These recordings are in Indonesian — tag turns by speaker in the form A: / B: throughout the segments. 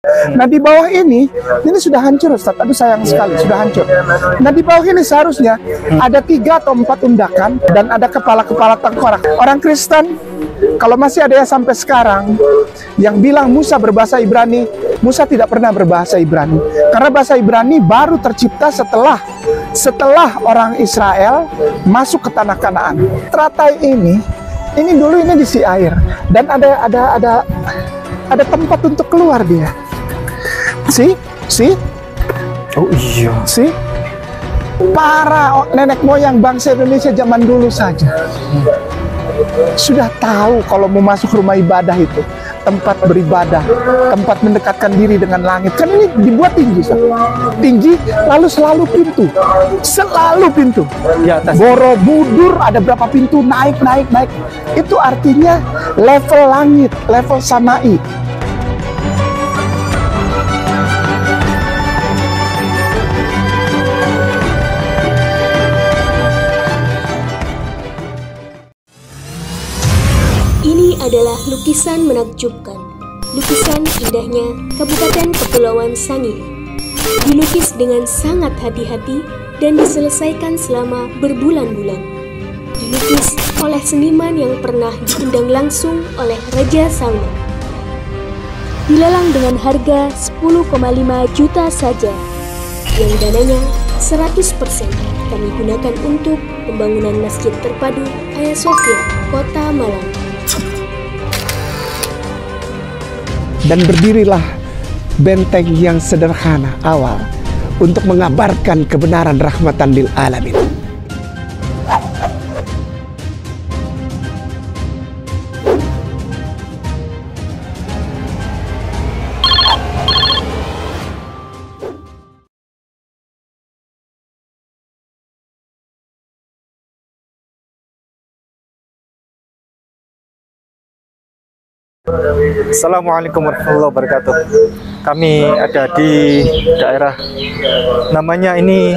A: Nah di bawah ini sudah hancur Ustaz. Aduh sayang sekali, sudah hancur. Nah di bawah ini seharusnya ada 3 atau 4 undakan dan ada kepala-kepala tengkorak. Orang Kristen, kalau masih ada yang sampai sekarang yang bilang Musa berbahasa Ibrani, Musa tidak pernah berbahasa Ibrani. Karena bahasa Ibrani baru tercipta setelah orang Israel masuk ke tanah Kanaan. Teratai ini dulu ini diisi air dan ada tempat untuk keluar dia.
B: Oh iya.
A: Para nenek moyang bangsa Indonesia zaman dulu saja sudah tahu kalau mau masuk rumah ibadah itu tempat beribadah, tempat mendekatkan diri dengan langit. Kan ini dibuat tinggi, tinggi, lalu selalu pintu.
B: Di atas.
A: Borobudur ada berapa pintu, naik. Itu artinya level langit, level samai.
C: Ini adalah lukisan menakjubkan. Lukisan indahnya Kabupaten Kepulauan Sangihe. Dilukis dengan sangat hati-hati dan diselesaikan selama berbulan-bulan. Dilukis oleh seniman yang pernah diundang langsung oleh Raja Salman. Dilelang dengan harga 10,5 juta saja, yang dananya 100% kami gunakan untuk pembangunan Masjid Terpadu Hagia Sophia, Kota Malang.
A: Dan berdirilah benteng yang sederhana awal untuk mengabarkan kebenaran rahmatan lil alamin.
B: Assalamualaikum warahmatullahi wabarakatuh. Kami ada di daerah namanya ini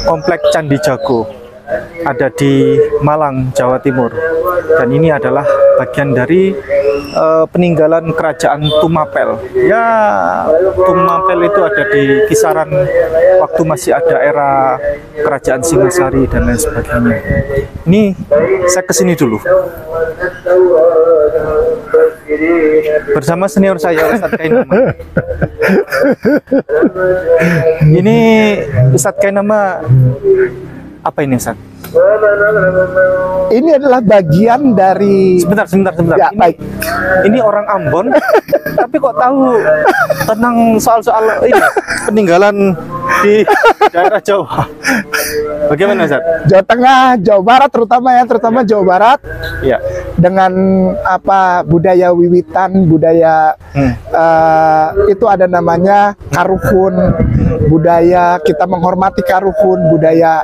B: Komplek Candi Jago, ada di Malang, Jawa Timur. Dan ini adalah bagian dari peninggalan kerajaan Tumapel. Ya, Tumapel itu ada di kisaran waktu masih ada era kerajaan Singasari dan lain sebagainya. Ini saya kesini dulu bersama senior saya Ustadz Kainama. Ini Ustadz Kainama, apa ini Ustadz?
A: Ini adalah bagian dari...
B: Sebentar.
A: Ya, baik.
B: Ini orang Ambon, tapi kok tahu tentang soal-soal ini peninggalan di daerah Jawa? Bagaimana Ustaz?
A: Jawa Tengah, Jawa Barat terutama Jawa Barat.
B: Iya.
A: Dengan budaya wiwitan, budaya itu ada namanya karuhun, budaya kita menghormati karuhun, budaya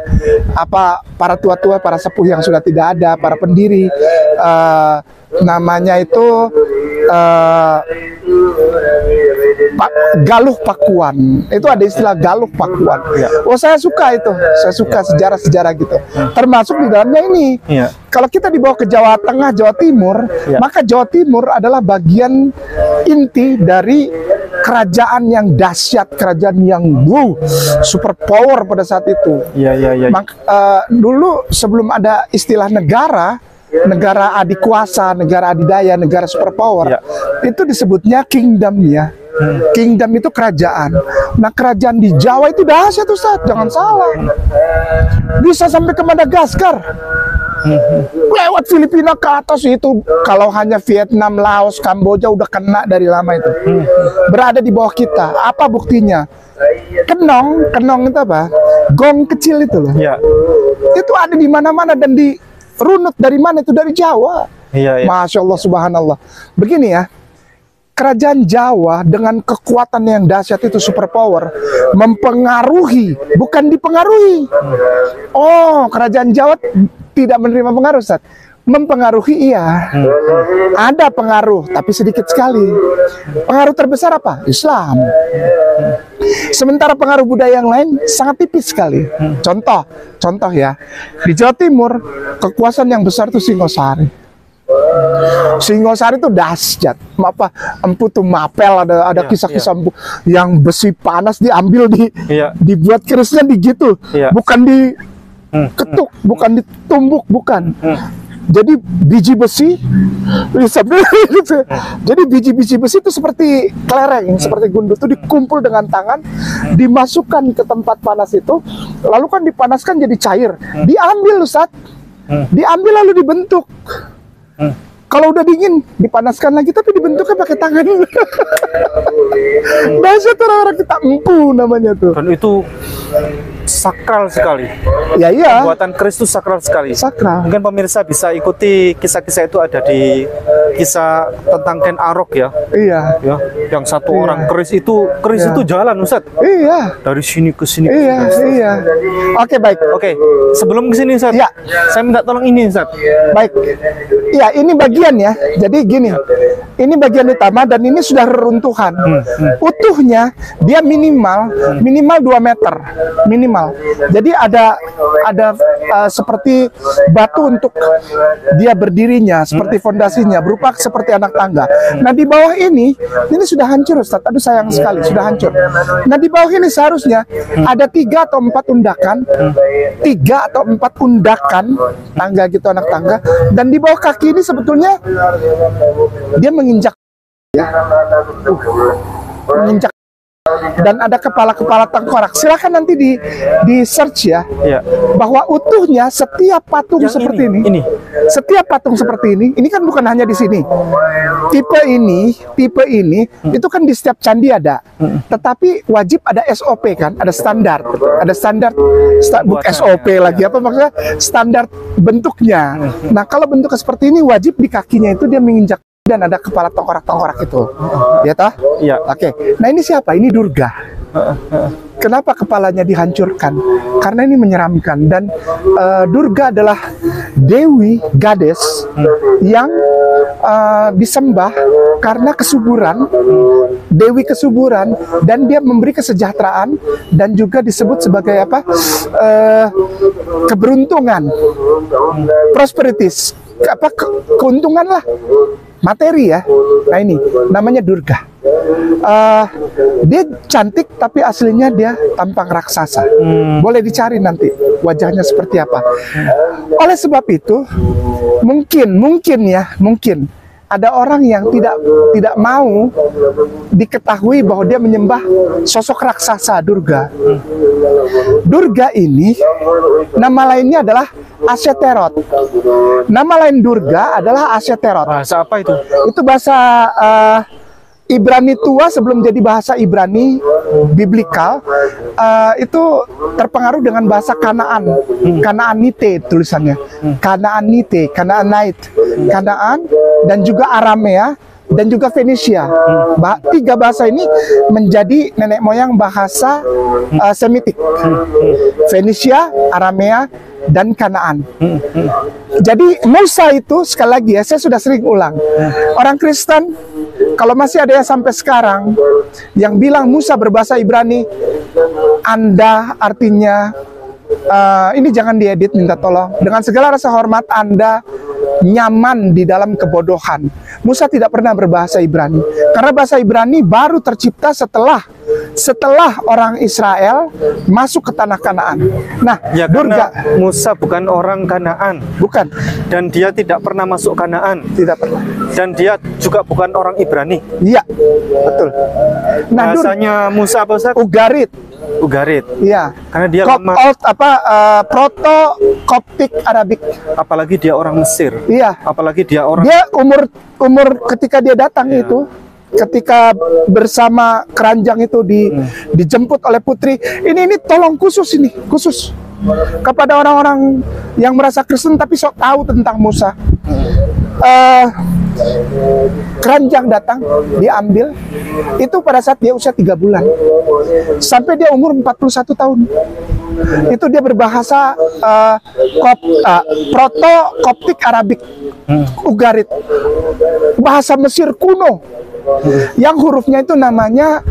A: para tua-tua, para sepuh yang sudah tidak ada, para pendiri, namanya itu Galuh Pakuan. Itu ada istilah Galuh Pakuan.
B: Ya.
A: Oh, saya suka itu. Saya suka sejarah-sejarah gitu. Termasuk di dalamnya ini.
B: Ya.
A: Kalau kita dibawa ke Jawa Tengah, Jawa Timur, maka Jawa Timur adalah bagian inti dari kerajaan yang dahsyat, kerajaan yang super power pada saat itu.
B: Iya.
A: Dulu sebelum ada istilah negara adik kuasa, negara adidaya, negara superpower, itu disebutnya kingdom ya. Kingdom itu kerajaan. Nah, kerajaan di Jawa itu dahsyat Ustaz, jangan salah. Bisa sampai ke Madagaskar. Lewat Filipina ke atas itu, kalau hanya Vietnam, Laos, Kamboja udah kena dari lama itu. Berada di bawah kita. Apa buktinya? Kenong itu apa? Gong kecil itu loh.
B: Ya.
A: Itu ada di mana-mana dan di runut dari mana itu? Dari Jawa.
B: Iya.
A: Masya Allah, subhanallah. Begini ya, kerajaan Jawa dengan kekuatan yang dahsyat itu superpower mempengaruhi, bukan dipengaruhi. Oh, kerajaan Jawa tidak menerima pengaruh, Ustaz. Mempengaruhi iya. Ada pengaruh, tapi sedikit sekali. Pengaruh terbesar apa? Islam. Sementara pengaruh budaya yang lain sangat tipis sekali. Contoh ya, di Jawa Timur kekuasaan yang besar itu Singosari. Singosari itu dahsyat. Apa Empu tuh mapel, ada kisah-kisah Empu yang besi panas diambil dibuat kerisnya gitu. Bukan di ketuk, bukan ditumbuk, bukan. Jadi biji besi, jadi biji-biji besi itu seperti kelereng, seperti gundu itu dikumpul dengan tangan, dimasukkan ke tempat panas itu, lalu kan dipanaskan jadi cair, diambil Ustaz, diambil lalu dibentuk. Kalau udah dingin, dipanaskan lagi, tapi dibentuknya pakai tangan. Bahasa orang-orang kita empu namanya tuh.
B: Dan itu sakral sekali.
A: Ya iya.
B: Pembuatan keris itu sakral sekali.
A: Sakral.
B: Mungkin pemirsa bisa ikuti kisah-kisah itu, ada di kisah tentang Ken Arok ya.
A: Iya.
B: Ya, yang satu orang keris itu jalan Ustaz.
A: Iya.
B: Dari sini ke sini.
A: Iya. Oke, baik.
B: Oke, sebelum ke sini Ustaz.
A: Ya.
B: Saya minta tolong ini Ustaz.
A: Baik. Iya, ini bagian ya. Jadi gini. Ini bagian utama dan ini sudah reruntuhan. Utuhnya dia minimal 2 meter. Minimal. Jadi ada seperti batu untuk dia berdirinya, seperti fondasinya, berupa seperti anak tangga. Nah, di bawah ini sudah hancur Ustaz. Aduh, sayang sekali, sudah hancur. Nah, di bawah ini seharusnya ada 3 atau 4 undakan. 3 atau 4 undakan tangga gitu, anak tangga. Dan di bawah kaki ini sebetulnya dia menginjak menginjak dan ada kepala-kepala tengkorak. Silakan nanti di search ya, bahwa utuhnya setiap patung yang seperti ini, setiap patung seperti ini kan bukan hanya di sini. Tipe ini itu kan di setiap candi ada, tetapi wajib ada SOP kan, ada standar, bukan SOP lagi, apa maksudnya, standar bentuknya. Nah, kalau bentuknya seperti ini, wajib di kakinya itu dia menginjak dan ada kepala tengkorak-tengkorak itu. Ya toh?
B: Iya.
A: Oke. Nah, ini siapa? Ini Durga. Kenapa kepalanya dihancurkan? Karena ini menyeramkan. Dan Durga adalah dewi goddess yang disembah karena kesuburan, dewi kesuburan, dan dia memberi kesejahteraan dan juga disebut sebagai apa? Keberuntungan, prosperities, apa, keuntungan lah, materi ya. Nah, ini namanya Durga. Dia cantik tapi aslinya dia tampang raksasa. Boleh dicari nanti wajahnya seperti apa. Oleh sebab itu mungkin ada orang yang tidak mau diketahui bahwa dia menyembah sosok raksasa Durga. Durga ini nama lainnya adalah Aseterot. Nama lain Durga adalah Aseterot.
B: Bahasa apa itu?
A: Itu bahasa Ibrani tua sebelum jadi bahasa Ibrani biblikal. Itu terpengaruh dengan bahasa Kanaan, Kanaanite tulisannya, Kanaanite, Kanaanite, Kanaan, dan juga Aramea, dan juga Fenisia. 3 bahasa ini menjadi nenek moyang bahasa Semitik. Fenisia, Aramea, dan Kanaan. Jadi Musa itu, sekali lagi ya, saya sudah sering ulang, orang Kristen kalau masih ada yang sampai sekarang yang bilang Musa berbahasa Ibrani, Anda artinya ini jangan diedit, minta tolong. Dengan segala rasa hormat, Anda nyaman di dalam kebodohan. Musa tidak pernah berbahasa Ibrani, karena bahasa Ibrani baru tercipta setelah orang Israel masuk ke tanah Kanaan. Nah,
B: ya,
A: Durga,
B: Musa bukan orang Kanaan,
A: bukan,
B: dan dia tidak pernah masuk Kanaan,
A: tidak pernah,
B: dan dia juga bukan orang Ibrani.
A: Iya, betul. Nah,
B: bahasanya Musa apa Ustaz?
A: Ugarit. Iya.
B: Karena dia
A: Proto Koptik Arabik.
B: Apalagi dia orang Mesir.
A: Iya.
B: Apalagi dia orang.
A: Dia umur ketika dia datang itu, ketika bersama keranjang itu dijemput oleh putri. Ini tolong khusus kepada orang-orang yang merasa Kristen tapi sok tahu tentang Musa. Keranjang datang, diambil itu pada saat dia usia 3 bulan sampai dia umur 41 tahun. Itu dia berbahasa Proto Koptik Arabik, Ugarit, bahasa Mesir kuno, yang hurufnya itu namanya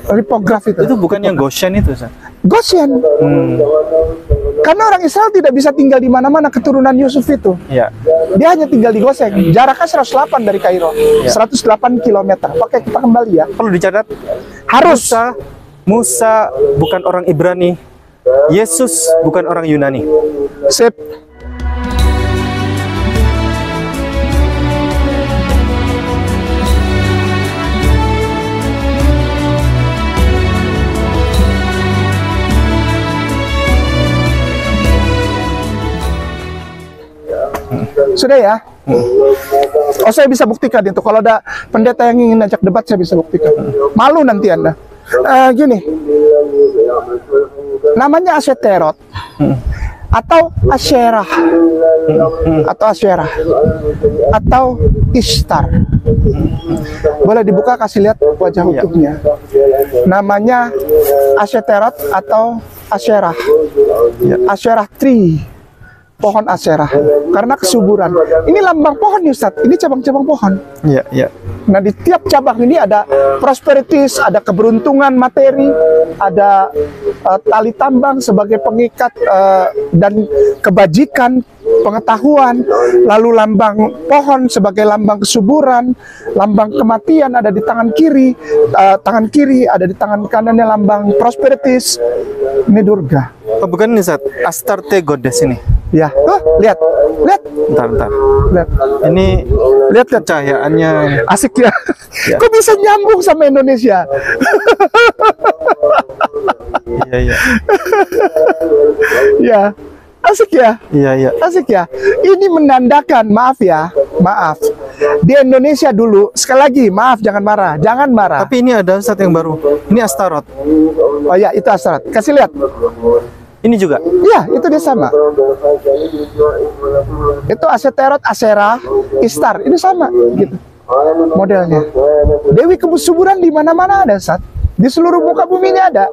A: ripograf itu.
B: Itu bukan yang Goshen itu, Ustaz?
A: Goshen. Karena orang Israel tidak bisa tinggal di mana-mana, keturunan Yusuf itu.
B: Ya.
A: Dia hanya tinggal di Goseng. Jaraknya 108 dari Kairo. 108 km. Oke, kita kembali ya.
B: Perlu dicatat,
A: Harus.
B: Musa bukan orang Ibrani, Yesus bukan orang Yunani.
A: Sip. Sudah ya? Oh, saya bisa buktikan itu. Kalau ada pendeta yang ingin ajak debat, saya bisa buktikan. Malu nanti Anda. Gini, namanya Aseterot atau Asyerah atau Ishtar. Boleh dibuka, kasih lihat wajah utuhnya. Namanya Aseterot atau Asyerah. Asyerah tree. Pohon Asyerah, karena kesuburan. Ini lambang pohon, Ustadz. Ini cabang-cabang pohon.
B: Iya, iya.
A: Nah, di tiap cabang ini ada prosperities, ada keberuntungan materi, ada tali tambang sebagai pengikat dan kebajikan, pengetahuan, lalu lambang pohon sebagai lambang kesuburan, lambang kematian ada di tangan kiri ada di tangan kanannya lambang prosperities. Ini Durga.
B: Oh, bukan ini, Ustaz. Astarte Goddess ini.
A: Ya, lihat.
B: Bentar.
A: Lihat.
B: Ini
A: Lihat.
B: cahayaannya.
A: Asik ya.
B: Ya.
A: Kok bisa nyambung sama Indonesia?
B: Iya.
A: Ya, asik ya.
B: Iya.
A: Asik ya. Ini menandakan, maaf. Di Indonesia dulu, sekali lagi, maaf, jangan marah.
B: Tapi ini ada Ustaz yang baru. Ini Astaroth.
A: Oh ya, itu Astaroth. Kasih lihat.
B: Ini juga.
A: Ya, itu dia sama. Itu Aseterot, Asyerah, Ishtar. Ini sama gitu modelnya. Dewi kesuburan di mana-mana ada, Ustaz. Di seluruh muka bumi ini ada.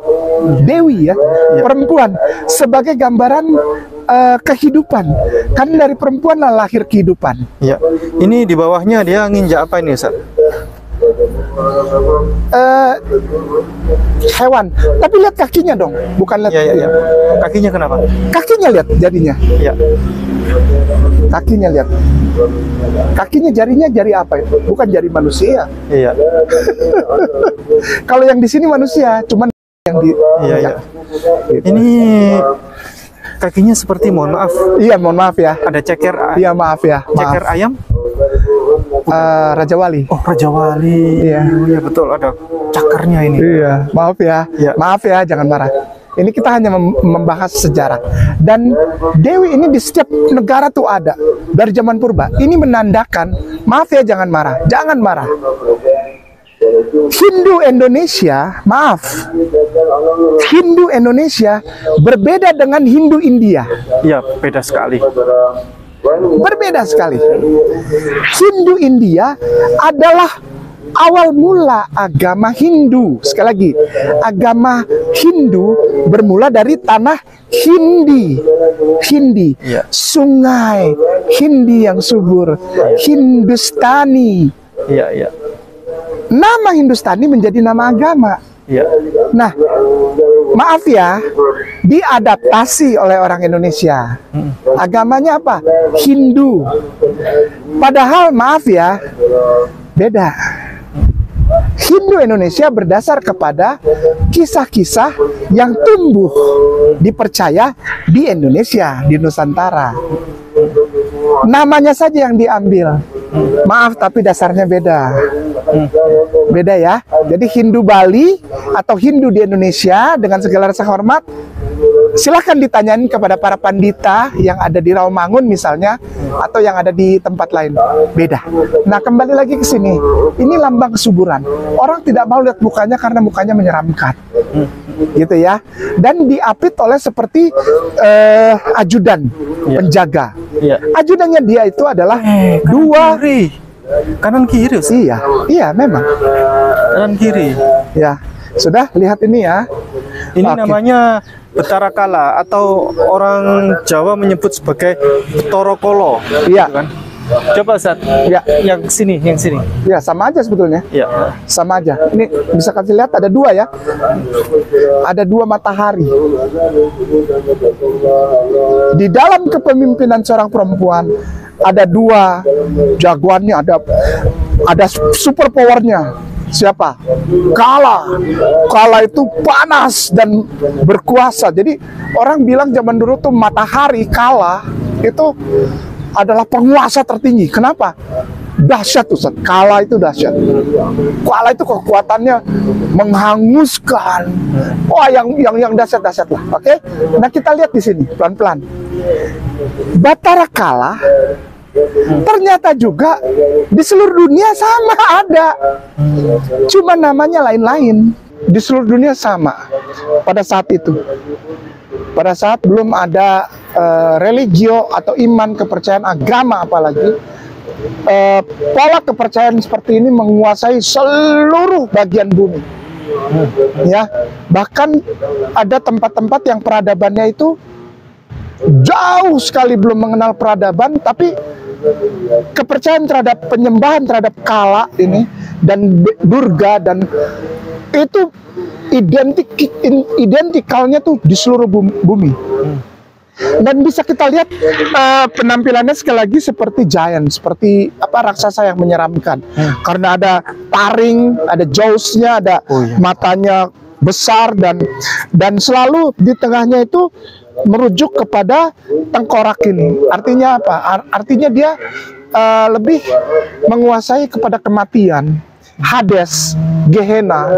A: Dewi ya, perempuan sebagai gambaran kehidupan. Kan dari perempuan lah lahir kehidupan.
B: Iya. Ini di bawahnya dia nginjak apa ini, Ustaz?
A: Hewan. Tapi lihat kakinya dong, bukan lihat.
B: Iya. Kakinya kenapa?
A: Kakinya lihat jadinya.
B: Iya.
A: Kakinya lihat. Kakinya jarinya jari apa ya? Bukan jari manusia.
B: Iya.
A: Kalau yang di sini manusia, cuman yang di.
B: Iya. Ini kakinya seperti, mohon maaf.
A: Iya, mohon maaf ya.
B: Ada ceker.
A: Iya, maaf ya.
B: Ceker ayam?
A: Raja Wali.
B: Oh, Raja Wali.
A: Iya.
B: Iya, betul, ada cakarnya ini.
A: Iya, maaf ya.
B: Iya.
A: Maaf ya, jangan marah. Ini kita hanya membahas sejarah. Dan Dewi ini di setiap negara tuh ada. Dari zaman purba. Ini menandakan, maaf ya, jangan marah. Hindu Indonesia, maaf. Hindu Indonesia berbeda dengan Hindu India.
B: Iya, beda sekali.
A: Berbeda sekali. Hindu India adalah awal mula agama Hindu. Sekali lagi, agama Hindu bermula dari tanah Hindi.
B: Iya.
A: Sungai Hindi yang subur. Hindustani.
B: Iya.
A: Nama Hindustani menjadi nama agama.
B: Iya.
A: Nah, maaf ya, diadaptasi oleh orang Indonesia. Agamanya apa? Hindu. Padahal, maaf ya, beda. Hindu Indonesia berdasar kepada kisah-kisah yang tumbuh dipercaya di Indonesia, di Nusantara. Namanya saja yang diambil. Maaf, tapi dasarnya beda. Beda ya. Jadi Hindu Bali atau Hindu di Indonesia dengan segala rasa hormat, silahkan ditanyain kepada para pandita yang ada di Rawamangun misalnya, atau yang ada di tempat lain. Beda. Nah, kembali lagi ke sini. Ini lambang kesuburan. Orang tidak mau lihat mukanya karena mukanya menyeramkan. Gitu ya. Dan diapit oleh seperti ajudan, penjaga.
B: Iya.
A: Ajudannya dia itu adalah
B: kanan kiri.
A: Iya, memang.
B: Kanan kiri.
A: Ya, sudah lihat ini ya.
B: Ini
A: Oke.
B: namanya Betara Kala atau orang Jawa menyebut sebagai Torokolo.
A: Iya.
B: Gitu kan? Coba Ustaz,
A: Ya,
B: yang sini, yang sini.
A: ya sama aja sebetulnya.
B: Ya.
A: Sama aja. Ini bisa kasih lihat ada dua ya. Ada dua matahari. Di dalam kepemimpinan seorang perempuan ada dua jagoannya, ada super powernya. Siapa? Kala. Kala itu panas dan berkuasa. Jadi orang bilang zaman dulu tuh matahari Kala itu adalah penguasa tertinggi. Kenapa? Dahsyat Ustaz. Kala itu dahsyat. Kala itu kekuatannya menghanguskan. Wah, yang dahsyat-dahsyat lah. Oke? Nah, kita lihat di sini pelan-pelan. Batara Kala ternyata juga di seluruh dunia sama ada. Cuma namanya lain-lain. Di seluruh dunia sama pada saat itu. Pada saat belum ada religio atau iman, kepercayaan agama apalagi, pola kepercayaan seperti ini menguasai seluruh bagian bumi. Ya, bahkan ada tempat-tempat yang peradabannya itu jauh sekali belum mengenal peradaban, tapi kepercayaan terhadap penyembahan terhadap Kala ini dan Durga dan itu identikalnya tuh di seluruh bumi. Dan bisa kita lihat penampilannya sekali lagi seperti giant, seperti raksasa yang menyeramkan. Karena ada taring, ada jawsnya, ada matanya besar dan selalu di tengahnya itu merujuk kepada tengkorak ini. Artinya apa? Artinya dia lebih menguasai kepada kematian. Hades, Gehenna,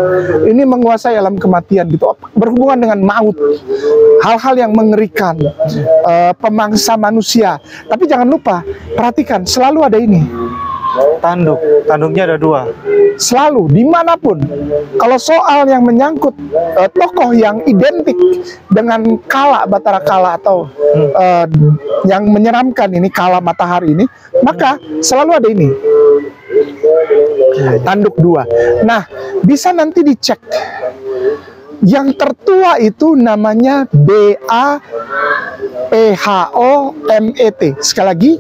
A: ini menguasai alam kematian gitu, berhubungan dengan maut, hal-hal yang mengerikan, pemangsa manusia. Tapi jangan lupa, perhatikan, selalu ada ini.
B: Tanduknya ada dua.
A: Selalu, dimanapun. Kalau soal yang menyangkut tokoh yang identik dengan Kala, Batara Kala atau yang menyeramkan ini, Kala matahari ini, maka selalu ada ini. Tanduk dua. Nah, bisa nanti dicek. Yang tertua itu namanya BAPHOMET. Sekali lagi,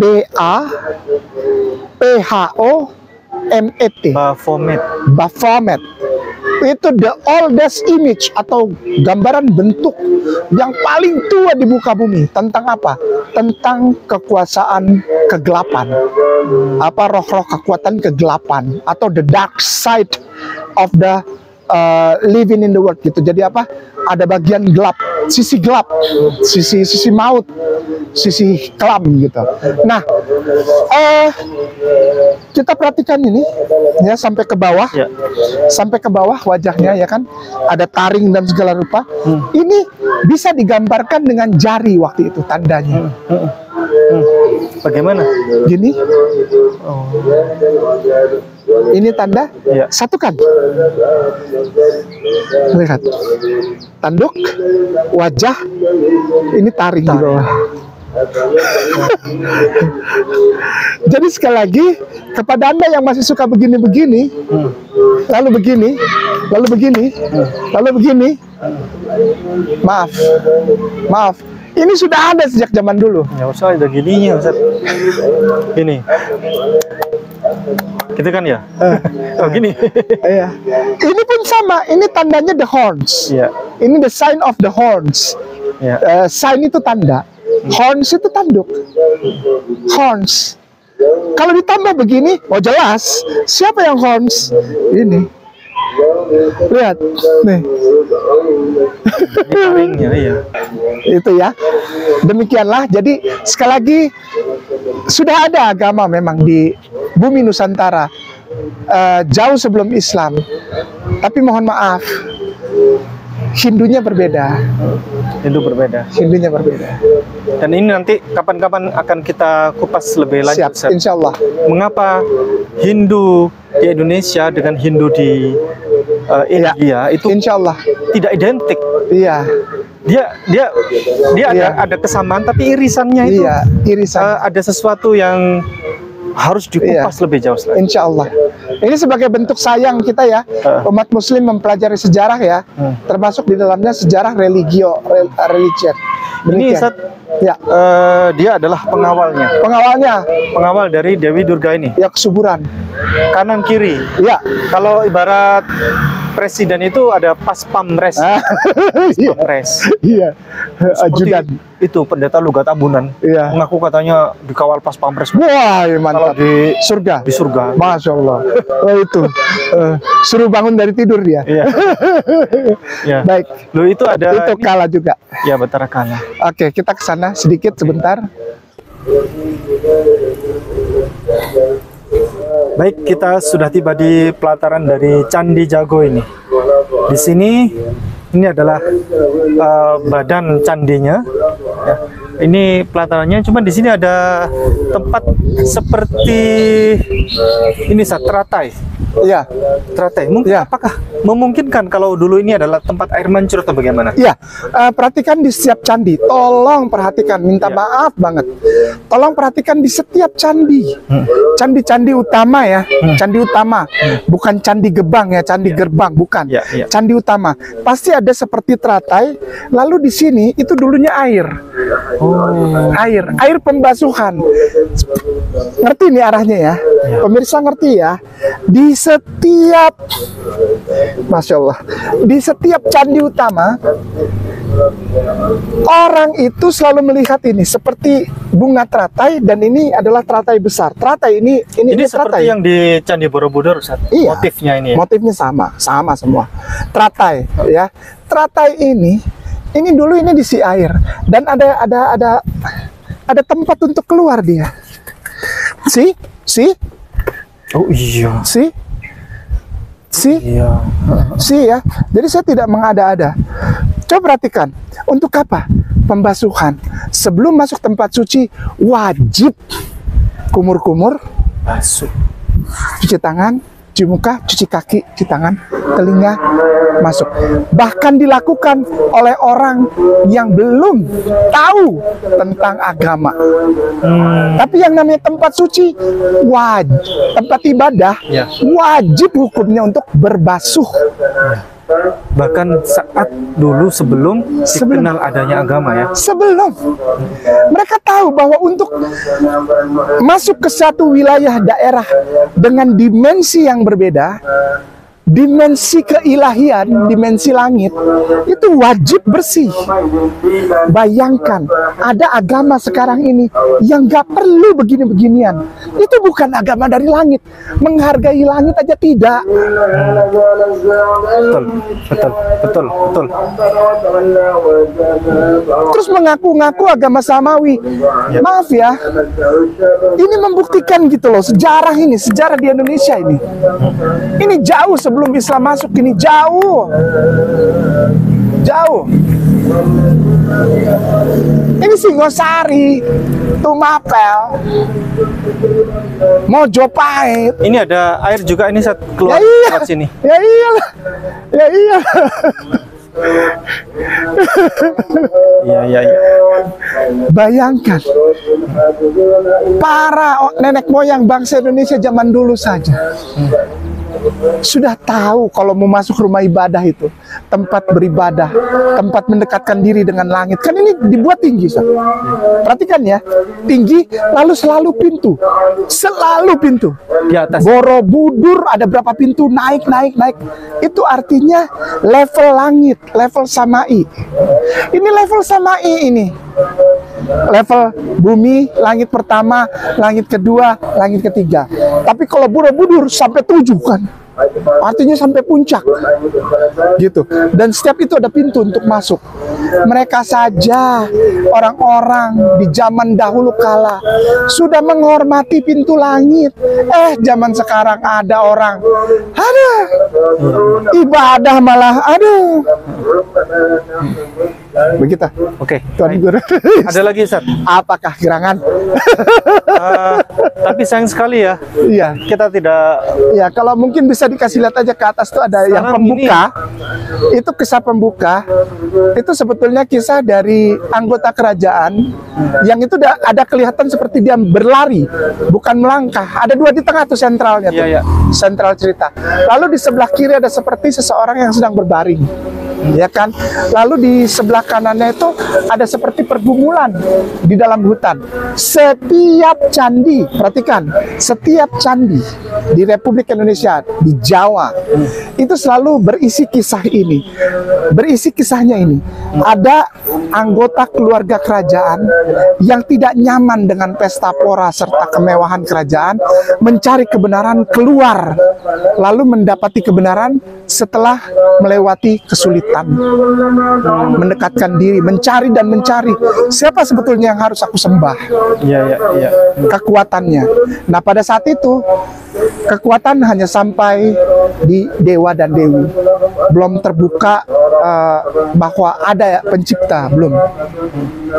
A: BAPHOMET. Baphomet. Itu the oldest image atau gambaran bentuk yang paling tua di muka bumi. Tentang apa? Tentang kekuasaan kegelapan. Roh-roh kekuatan kegelapan atau the dark side of the living in the world gitu. Jadi ada bagian gelap, sisi maut, sisi kelam gitu. Nah, kita perhatikan ini ya sampai ke bawah, sampai ke bawah wajahnya ya kan, ada taring dan segala rupa. Ini bisa digambarkan dengan jari waktu itu tandanya.
B: Bagaimana?
A: Gini. Ini tanda satukan. Lihat. Tanduk, wajah, ini taring di bawah. Jadi sekali lagi kepada Anda yang masih suka begini-begini, lalu begini, lalu begini, lalu begini, maaf. Ini sudah ada sejak zaman dulu.
B: Ya usah ada gininya, Ustaz. Ini. Gitu kan ya? Oh gini.
A: Iya. Ini pun sama. Ini tandanya the horns.
B: Iya.
A: Ini the sign of the horns.
B: Iya.
A: Sign itu tanda. Horns itu tanduk. Horns. Kalau ditambah begini, oh jelas. Siapa yang horns? Ini. Lihat, nih.
B: Taringnya, iya.
A: Itu ya. Demikianlah. Jadi sekali lagi sudah ada agama memang di bumi Nusantara jauh sebelum Islam. Tapi mohon maaf, Hindunya berbeda. Hindunya berbeda.
B: Dan ini nanti kapan-kapan akan kita kupas lebih lanjut.
A: Siap, insya Allah.
B: Mengapa Hindu di Indonesia dengan Hindu di India itu
A: insya Allah
B: tidak identik.
A: Iya.
B: Dia ada kesamaan, tapi irisannya itu
A: irisan.
B: ada sesuatu yang harus dikupas lebih jauh lagi.
A: Insya Allah. Ini sebagai bentuk sayang kita ya, umat Muslim mempelajari sejarah ya, termasuk di dalamnya sejarah religion.
B: Ini Ustaz,
A: ya,
B: dia adalah pengawalnya. Pengawal dari Dewi Durga ini.
A: Ya, kesuburan.
B: Kanan kiri.
A: Ya.
B: Kalau ibarat presiden itu ada pas pamres. Pamres.
A: Iya. Ajudan.
B: Itu pendeta Lugat Ambunan.
A: Iya.
B: Mengaku katanya dikawal pas pamres.
A: Wah, mantap.
B: Kalau di
A: surga.
B: Di surga.
A: Masya Allah. Oh, itu. Suruh bangun dari tidur dia.
B: Iya. Ya.
A: Baik.
B: Loh, itu ada.
A: Itu Kala juga.
B: Ya, Batara Kala.
A: Oke, kita ke sana sedikit sebentar.
B: Baik, kita sudah tiba di pelataran dari Candi Jago ini. Di sini, ini adalah badan candinya. Ya. Ini pelatarannya, cuma di sini ada tempat seperti ini, teratai.
A: Iya.
B: Teratai. Mungkin
A: Ya.
B: apakah memungkinkan kalau dulu ini adalah tempat air mancur atau bagaimana?
A: Iya, perhatikan di setiap candi. Tolong perhatikan, minta
B: Ya.
A: maaf banget. Tolong perhatikan di setiap candi. Candi-candi utama ya, candi utama. Bukan candi gebang ya, candi gerbang, bukan.
B: Ya, ya.
A: Candi utama. Pasti ada seperti teratai, lalu di sini itu dulunya air. Air pembasuhan. Ngerti nih arahnya ya? Pemirsa ngerti ya? Di setiap, Masya Allah, di setiap candi utama, orang itu selalu melihat ini seperti bunga teratai, dan ini adalah teratai besar. Teratai ini
B: Ini seperti
A: teratai.
B: yang di Candi Borobudur, Ustaz.
A: Iya.
B: Motifnya ini. Ya?
A: Motifnya sama semua. Teratai ya. Teratai ini dulu ini diisi air, dan ada tempat untuk keluar dia. Si?
B: Oh iya.
A: Si
B: Iya.
A: ya. Jadi saya tidak mengada-ada. Coba perhatikan, untuk apa? Pembasuhan. Sebelum masuk tempat suci, wajib kumur-kumur,
B: Basuh.
A: cuci tangan, cuci muka, cuci kaki, cuci tangan, telinga, masuk. Bahkan dilakukan oleh orang yang belum tahu tentang agama. Tapi yang namanya tempat suci, tempat ibadah,
B: Ya.
A: wajib hukumnya untuk berbasuh.
B: Bahkan saat dulu sebelum dikenal adanya agama ya.
A: Sebelum mereka tahu bahwa untuk masuk ke satu wilayah daerah dengan dimensi yang berbeda, dimensi keilahian, dimensi langit, itu wajib bersih. Bayangkan, ada agama sekarang ini yang gak perlu begini-beginian. Itu bukan agama dari langit. Menghargai langit aja tidak.
B: Betul.
A: Terus mengaku-ngaku agama samawi. Maaf ya, ini membuktikan gitu loh, sejarah di Indonesia ini. Ini jauh sebelum Islam masuk, ini jauh. Ini Singosari, Tumapel, Mojopahit.
B: Ini ada air juga ini saat keluar lewat sini.
A: Ya iyalah.
B: Iya.
A: Bayangkan, para nenek moyang bangsa Indonesia zaman dulu saja sudah tahu kalau mau masuk rumah ibadah itu tempat beribadah, tempat mendekatkan diri dengan langit. Kan ini dibuat tinggi, Ustaz. Perhatikan ya, tinggi, lalu selalu pintu
B: Di atas.
A: Borobudur ada berapa pintu, naik. Itu artinya level langit, level samai. Ini level samai ini. Level bumi, langit pertama, langit kedua, langit ketiga. Tapi kalau Borobudur sampai 7 kan, artinya sampai puncak gitu. Dan setiap itu ada pintu untuk masuk. Mereka saja, orang-orang di zaman dahulu kala sudah menghormati pintu langit. Zaman sekarang ada orang, ibadah malah, Begitu.
B: Oke.
A: Tuan Guru.
B: Ada lagi Ustaz?
A: Apakah gerangan?
B: Tapi sayang sekali ya,
A: Iya.
B: kita tidak.
A: Ya, kalau mungkin bisa dikasih lihat aja ke atas tuh ada yang
B: Sekarang
A: pembuka. Itu kisah pembuka. Itu sebetulnya kisah dari anggota kerajaan yang itu ada kelihatan seperti dia berlari, bukan melangkah. Ada dua di tengah tuh sentralnya tuh.
B: Iya, iya.
A: Sentral cerita. Lalu di sebelah kiri ada seperti seseorang yang sedang berbaring. Ya kan, lalu di sebelah kanannya itu ada seperti pergumulan di dalam hutan. Setiap candi, perhatikan, setiap candi di Republik Indonesia, di Jawa, itu selalu berisi kisah ini, berisi kisahnya ini. Ada anggota keluarga kerajaan yang tidak nyaman dengan pesta pora serta kemewahan kerajaan, mencari kebenaran keluar, lalu mendapati kebenaran setelah melewati kesulitan, mendekatkan diri, mencari dan mencari siapa sebetulnya yang harus aku sembah.
B: Iya, iya, iya.
A: Kekuatannya. Nah, pada saat itu kekuatan hanya sampai di dewa dan dewi, belum terbuka bahwa ada pencipta, belum.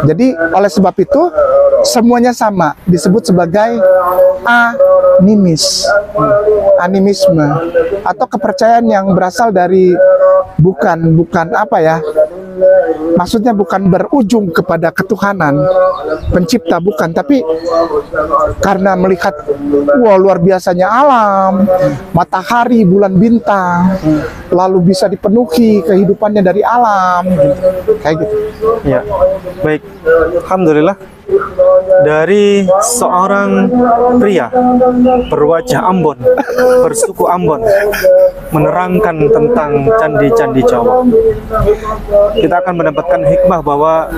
A: Jadi oleh sebab itu semuanya sama, disebut sebagai animisme atau kepercayaan yang berasal dari bukan apa ya, maksudnya bukan berujung kepada ketuhanan pencipta, bukan, tapi karena melihat wah luar biasanya alam, matahari, bulan, bintang, lalu bisa dipenuhi kehidupannya dari alam, kayak gitu.
B: Ya, baik. Alhamdulillah, dari seorang pria berwajah Ambon, bersuku Ambon, menerangkan tentang candi-candi Jawa, kita akan mendapatkan hikmah bahwa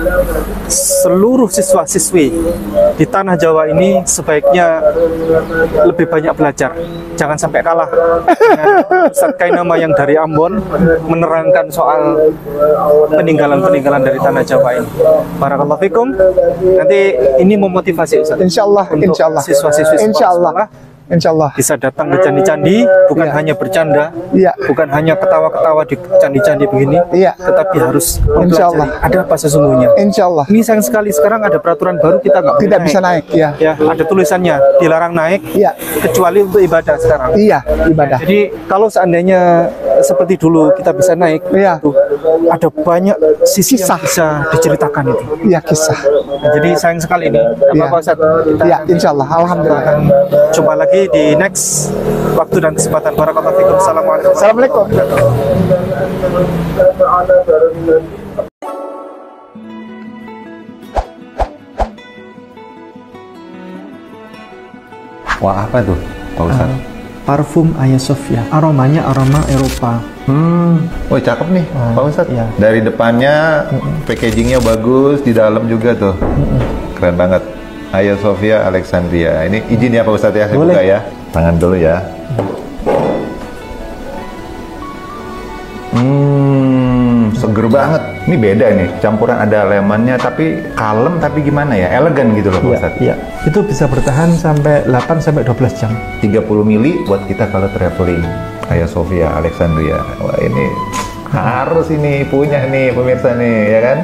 B: seluruh siswa-siswi di tanah Jawa ini sebaiknya lebih banyak belajar. Jangan sampai kalah dengan Ustaz Kainama yang dari Ambon menerangkan soal peninggalan-peninggalan dari tanah Jawa ini. Barakallahu fikum. Nanti ini memotivasi Ustaz.
A: Insyaallah,
B: untuk
A: insyaallah,
B: siswa-siswi
A: insyaallah, insyaallah
B: bisa datang ke candi-candi, bukan hanya bercanda, bukan hanya ketawa-ketawa di candi-candi begini, tetapi harus mempelajari ada apa sesungguhnya.
A: Insyaallah.
B: Ini sayang sekali sekarang ada peraturan baru, kita nggak
A: tidak bisa naik. Ya,
B: ada tulisannya dilarang naik, kecuali untuk ibadah sekarang.
A: Iya, ibadah.
B: Jadi kalau seandainya seperti dulu kita bisa naik, itu ada banyak sisi yang bisa diceritakan itu.
A: Iya, kisah.
B: Jadi sayang sekali ini. Apa Ustaz?
A: Iya, insyaallah. Alhamdulillah.
B: Kita akan coba lagi di next waktu dan kesempatan. Barakallahu fikum. Assalamualaikum.
A: Assalamualaikum.
D: Wah, apa tuh, Pak Ustadz?
B: Parfum Hagia Sophia. Aromanya aroma Eropa.
D: Wah, cakep nih, Pak Ustadz. Dari depannya packagingnya bagus, di dalam juga tuh. Keren banget. Hagia Sophia Alexandria. Ini izin ya Pak Ustadz ya, saya buka ya. Tangan dulu ya. Seger banget. Ini beda nih, campuran ada lemonnya tapi kalem, tapi gimana ya, elegan gitu loh Pak Ustadz.
E: Iya, itu bisa bertahan sampai 8-12 jam.
D: 30 mili buat kita kalau traveling. Hagia Sophia Alexandria. Wah, ini harus ini punya nih pemirsa nih, ya kan?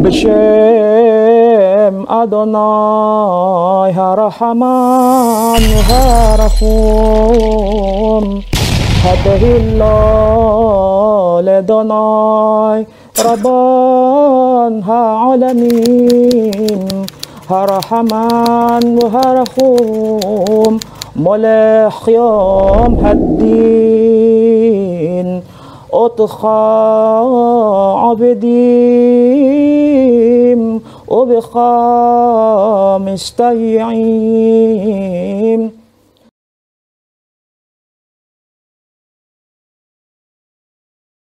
E: B'Shem Adonai HaRahman HaRahum Hadahillah Ledonai Rabban HaAlamin HaRahman HaRahum
F: ملاح يوم هالدين أطخى عبديم وبخامس تيعيم